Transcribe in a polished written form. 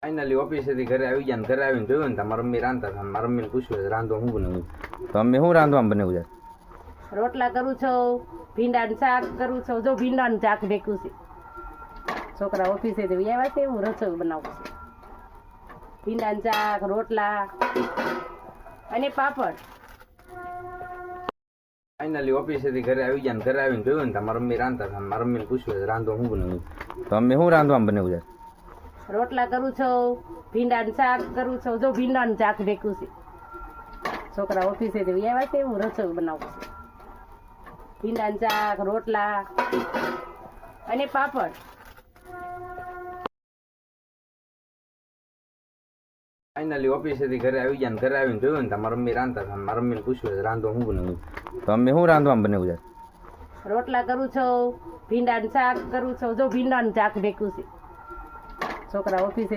Finally ઓફિસેથી ઘરે આવી ગયા ને ઘરે આવીને જોયું ને મારા મમ્મી રાંધતા હતા. મારા મમ્મીને પૂછ્યું રાંધવા શું બનાવ્યું તો મમ્મી શું રાંધવામાં બનાવ્યું છે? રોટલા કરું છું, ભીંડાનું શાક કરું છું. જો ભીંડાનું શાક ભેગું છે. છોકરા ઓફિસેથી આવ્યા છે, હું રસોઈ બનાવું છું. ભીંડાનું શાક, રોટલા અને પાપડ. ફાઇનલી ઓફિસેથી ઘરે આવી ગયા ને ઘરે આવીને જોયું ને મારા મમ્મી રાંધતા હતા. મારા મમ્મીને પૂછ્યું રાંધવા શું બનાવ્યું તો મમ્મી શું રાંધવામાં બનાવ્યું છે? રોટલા કરું છું, ભીંડાનું શાક કરું છું. જો ભીંડાનું શાક ભેગું છે. છોકરા ઓફિસેથી આવ્યા છે, હું રસોઈ બનાવું છું. ભીંડાનું શાક, રોટલા અને પાપડ. ફાઇનલી ઓફિસેથી ઘરે આવી ગયા ને ઘરે આવીને જોયું ને મારા મમ્મી રાંધતા હતા. મારા મમ્મીને પૂછ્યું રાંધવા શું બનાવ્યું તો મમ્મી શું રાંધવામાં બનાવ્યું છે? રોટલા કરું છું, ભીંડાનું શાક કરું છું. જો ભીંડાનું શાક ભેગું છે. છોકરા ઓફિસે